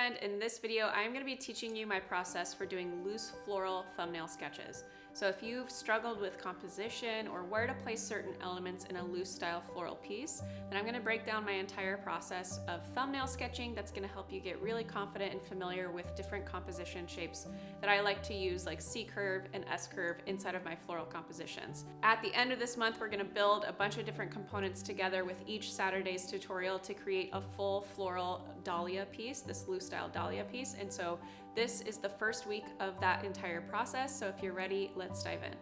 and in this video I'm going to be teaching you my process for doing loose floral thumbnail sketches. So if you've struggled with composition or where to place certain elements in a loose style floral piece, then I'm going to break down my entire process of thumbnail sketching that's going to help you get really confident and familiar with different composition shapes that I like to use, like C-curve and S-curve inside of my floral compositions. At the end of this month, we're going to build a bunch of different components together with each Saturday's tutorial to create a full floral dahlia piece, this loose style dahlia piece. And so this is the first week of that entire process. So if you're ready, let's dive in.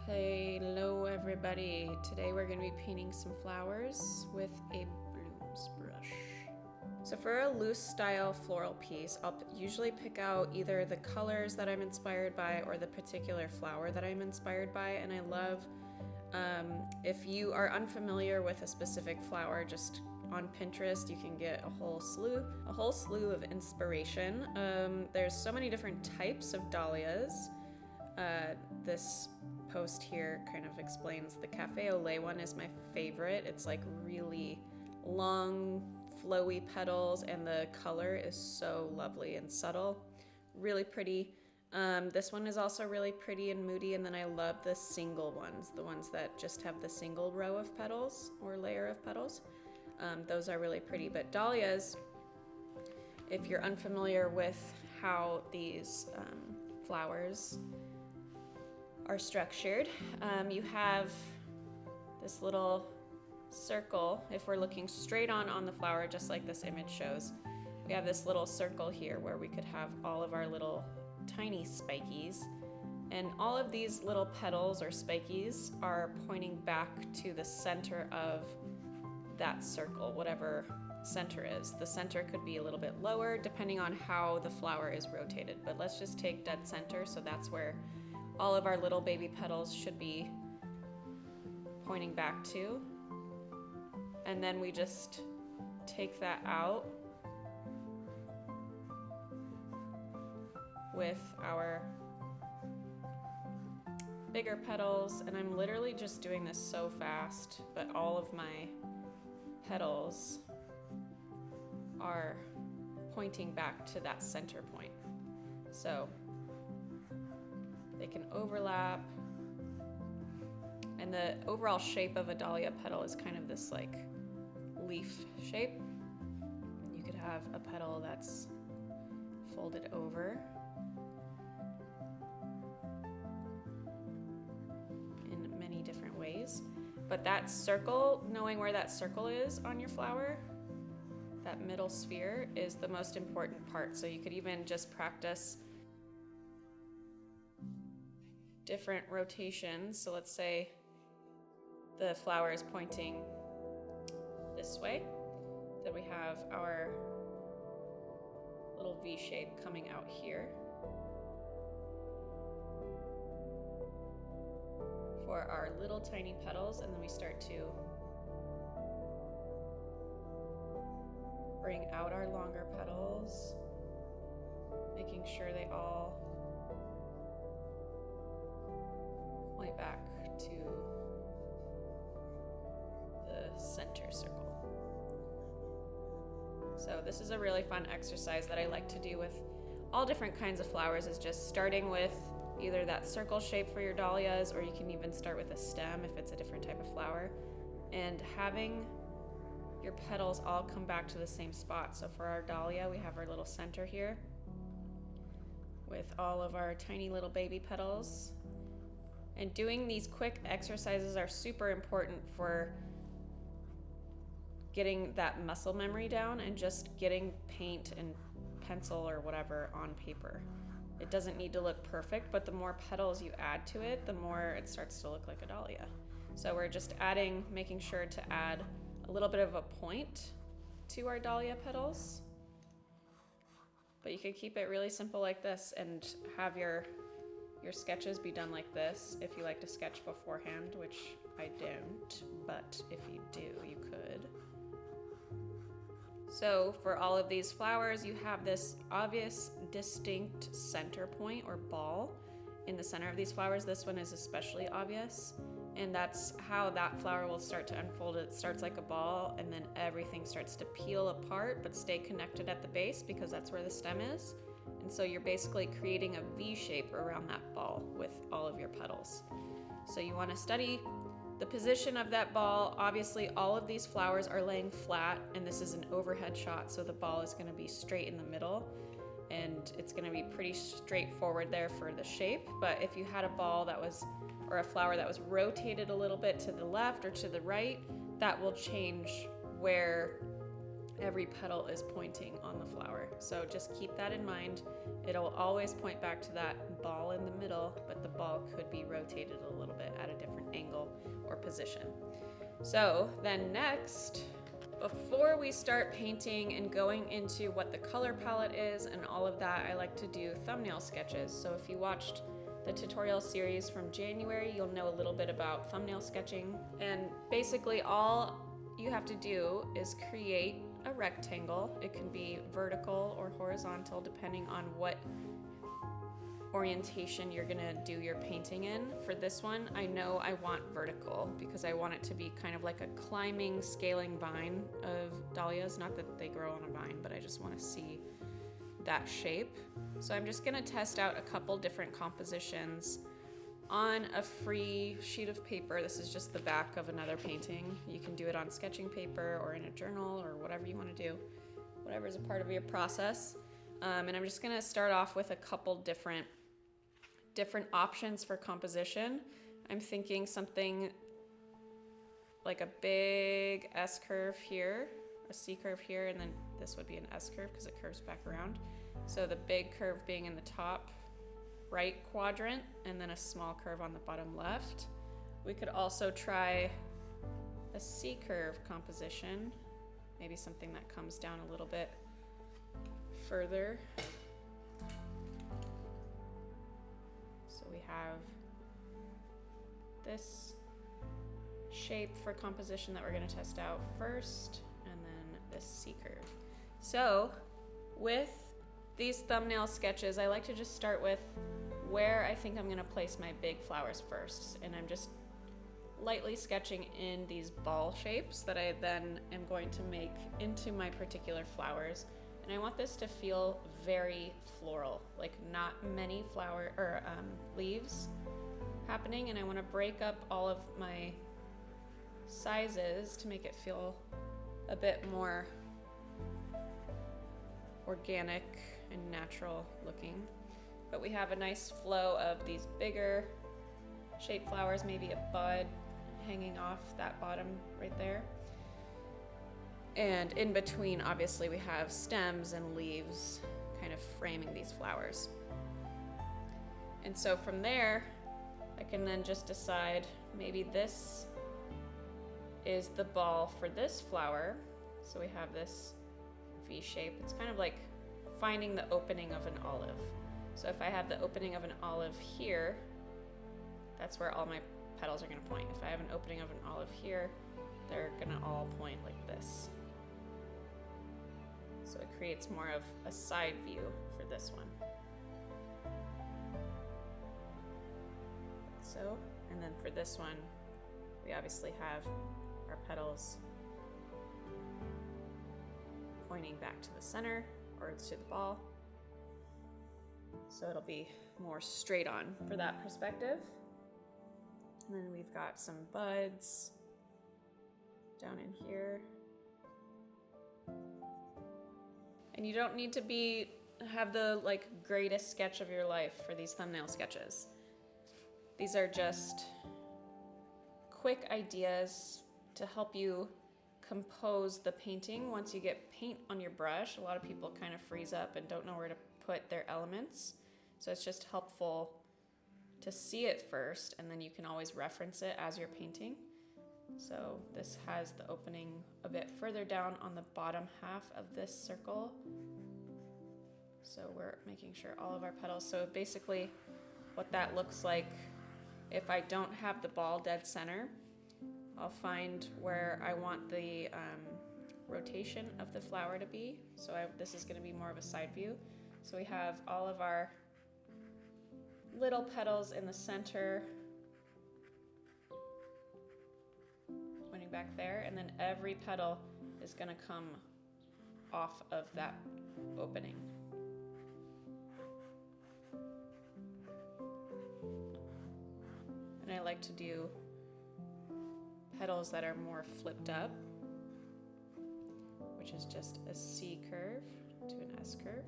Hello everybody. Today we're going to be painting some flowers with a blooms brush. So for a loose style floral piece, I'll usually pick out either the colors that I'm inspired by or the particular flower that I'm inspired by. And I love, if you are unfamiliar with a specific flower, just on Pinterest, you can get a whole slew of inspiration. There's so many different types of dahlias. This post here kind of explains the Cafe au Lait one is my favorite. It's like really long, flowy petals, and the color is so lovely and subtle, really pretty. This one is also really pretty and moody, and then I love the single ones, the ones that just have the single row of petals or layer of petals. Those are really pretty. But dahlias, if you're unfamiliar with how these flowers are structured, you have this little circle. If we're looking straight on the flower, just like this image shows, we have this little circle here where we could have all of our little tiny spikies, and all of these little petals or spikies are pointing back to the center of that circle, whatever center is. The center could be a little bit lower depending on how the flower is rotated, but let's just take dead center, so that's where all of our little baby petals should be pointing back to. And then we just take that out with our bigger petals, and I'm literally just doing this so fast, but all of my petals are pointing back to that center point. So they can overlap, and the overall shape of a dahlia petal is kind of this like leaf shape. You could have a petal that's folded over in many different ways. But that circle, knowing where that circle is on your flower, that middle sphere, is the most important part. So you could even just practice different rotations. So let's say the flower is pointing this way, then we have our little V shape coming out here for our little tiny petals, and then we start to bring out our longer petals, making sure they all point back to the center circle. So this is a really fun exercise that I like to do with all different kinds of flowers, is just starting with either that circle shape for your dahlias, or you can even start with a stem if it's a different type of flower, and having your petals all come back to the same spot. So for our dahlia, we have our little center here with all of our tiny little baby petals. And doing these quick exercises are super important for getting that muscle memory down and just getting paint and pencil or whatever on paper. It doesn't need to look perfect, but the more petals you add to it, the more it starts to look like a dahlia. So we're just making sure to add a little bit of a point to our dahlia petals. But you could keep it really simple like this and have your sketches be done like this if you like to sketch beforehand, which I don't, but if you do, you could. So for all of these flowers, you have this obvious distinct center point or ball, in the center of these flowers. This one is especially obvious, and that's how that flower will start to unfold. It starts like a ball, and then everything starts to peel apart but stay connected at the base because that's where the stem is. And so you're basically creating a V shape around that ball with all of your petals. So you want to study the position of that ball. Obviously, all of these flowers are laying flat, and this is an overhead shot, so the ball is going to be straight in the middle, and it's going to be pretty straightforward there for the shape. But if you had a ball that was, or a flower that was rotated a little bit to the left or to the right, that will change where every petal is pointing on the flower. So just keep that in mind. It'll always point back to that ball in the middle, but the ball could be rotated a little bit at a different angle or position. So then next, before we start painting and going into what the color palette is and all of that, I like to do thumbnail sketches. So if you watched the tutorial series from January, you'll know a little bit about thumbnail sketching. And basically all you have to do is create a rectangle. It can be vertical or horizontal depending on what orientation you're gonna do your painting in. For this one, I know I want vertical because I want it to be kind of like a climbing, scaling vine of dahlias. Not that they grow on a vine, but I just want to see that shape. So I'm just gonna test out a couple different compositions on a free sheet of paper. This is just the back of another painting. You can do it on sketching paper or in a journal or whatever you want to do, whatever is a part of your process. And I'm just going to start off with a couple different options for composition. I'm thinking something like a big S curve here, a C curve here, and then this would be an S curve because it curves back around. So the big curve being in the top right quadrant, and then a small curve on the bottom left. We could also try a C curve composition, maybe something that comes down a little bit further. So we have this shape for composition that we're going to test out first, and then this C curve. So with these thumbnail sketches, I like to just start with where I think I'm going to place my big flowers first, and I'm just lightly sketching in these ball shapes that I then am going to make into my particular flowers. And I want this to feel very floral, like not many leaves happening, and I want to break up all of my sizes to make it feel a bit more organic and natural looking. But we have a nice flow of these bigger shaped flowers, maybe a bud hanging off that bottom right there. And in between, obviously, we have stems and leaves kind of framing these flowers. And so from there, I can then just decide maybe this is the ball for this flower. So we have this V shape. It's kind of like finding the opening of an olive. So if I have the opening of an olive here, that's where all my petals are going to point. If I have an opening of an olive here, they're going to all point like this. So it creates more of a side view for this one. So, and then for this one, we obviously have our petals pointing back to the center or to the ball. So it'll be more straight on for that perspective. And then we've got some buds down in here. And you don't need to have the greatest sketch of your life for these thumbnail sketches. These are just quick ideas to help you compose the painting. Once you get paint on your brush, a lot of people kind of freeze up and don't know where to put their elements. So it's just helpful to see it first, and then you can always reference it as you're painting. So this has the opening a bit further down on the bottom half of this circle. So we're making sure all of our petals, so basically what that looks like, if I don't have the ball dead center, I'll find where I want the rotation of the flower to be. So this is going to be more of a side view. So we have all of our little petals in the center, pointing back there, and then every petal is going to come off of that opening. And I like to do petals that are more flipped up, which is just a C curve to an S curve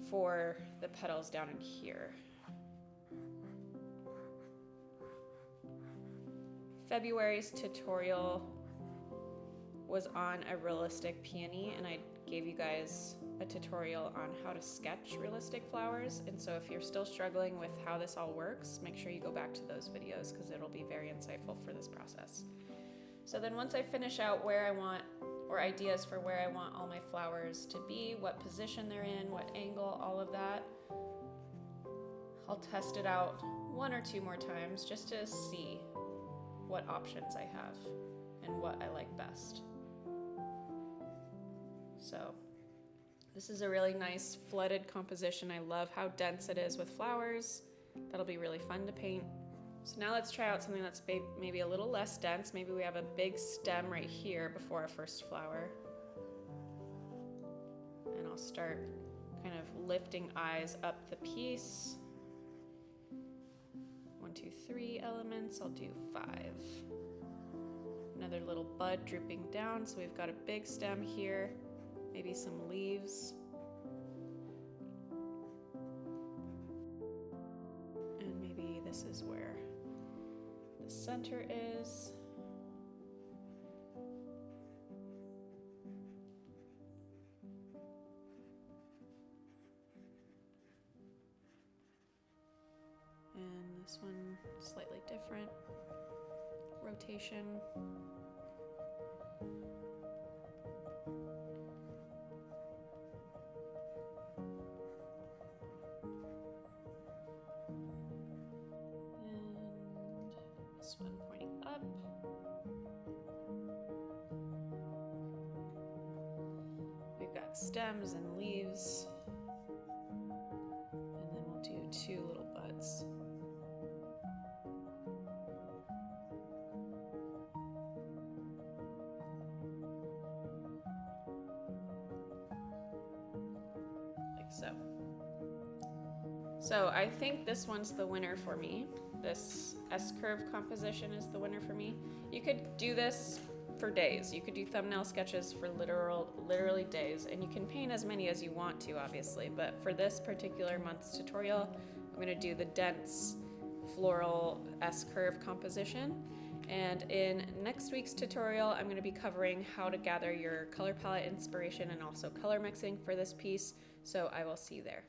for the petals down in here. February's tutorial was on a realistic peony, and I gave you guys a tutorial on how to sketch realistic flowers. And so if you're still struggling with how this all works, make sure you go back to those videos because it'll be very insightful for this process. So then once I finish out where I want, or ideas for where I want all my flowers to be, what position they're in, what angle, all of that, I'll test it out 1 or 2 more times just to see what options I have and what I like best. So this is a really nice flooded composition. I love how dense it is with flowers. That'll be really fun to paint. So now let's try out something that's maybe a little less dense. Maybe we have a big stem right here before our first flower. And I'll start kind of lifting eyes up the piece. 1, 2, 3 elements. I'll do 5. Another little bud drooping down. So we've got a big stem here. Maybe some leaves. And maybe this is where the center is. And this one slightly different rotation. This one pointing up. We've got stems and leaves. And then we'll do 2 little buds. Like so. So I think this one's the winner for me. This S-curve composition is the winner for me. You could do this for days. You could do thumbnail sketches for literally days, and you can paint as many as you want to, obviously, but for this particular month's tutorial, I'm gonna do the dense floral S-curve composition. And in next week's tutorial, I'm gonna be covering how to gather your color palette inspiration and also color mixing for this piece, so I will see you there.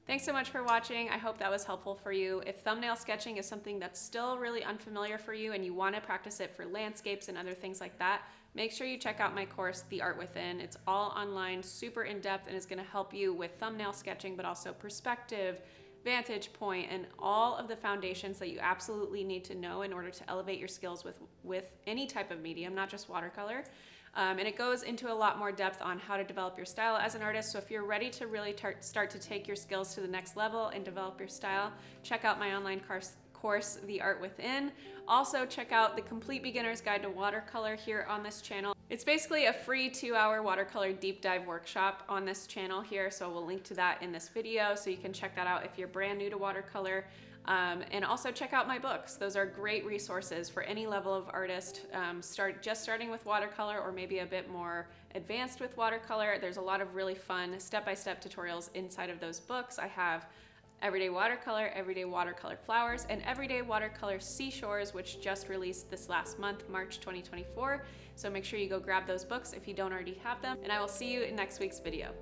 Thanks so much for watching. I hope that was helpful for you. If thumbnail sketching is something that's still really unfamiliar for you and you want to practice it for landscapes and other things like that, make sure you check out my course, The Art Within. It's all online, super in-depth, and is going to help you with thumbnail sketching, but also perspective, vantage point, and all of the foundations that you absolutely need to know in order to elevate your skills with any type of medium, not just watercolor. And it goes into a lot more depth on how to develop your style as an artist. So if you're ready to really start to take your skills to the next level and develop your style, check out my online course, The Art Within. Also check out the Complete Beginner's Guide to Watercolor here on this channel. It's basically a free 2-hour watercolor deep dive workshop on this channel here. So we'll link to that in this video so you can check that out if you're brand new to watercolor. And also check out my books. Those are great resources for any level of artist, starting with watercolor or maybe a bit more advanced with watercolor. There's a lot of really fun step-by-step tutorials inside of those books. I have Everyday Watercolor Flowers, and Everyday Watercolor Seashores, which just released this last month, March 2024. So make sure you go grab those books if you don't already have them, and I will see you in next week's video.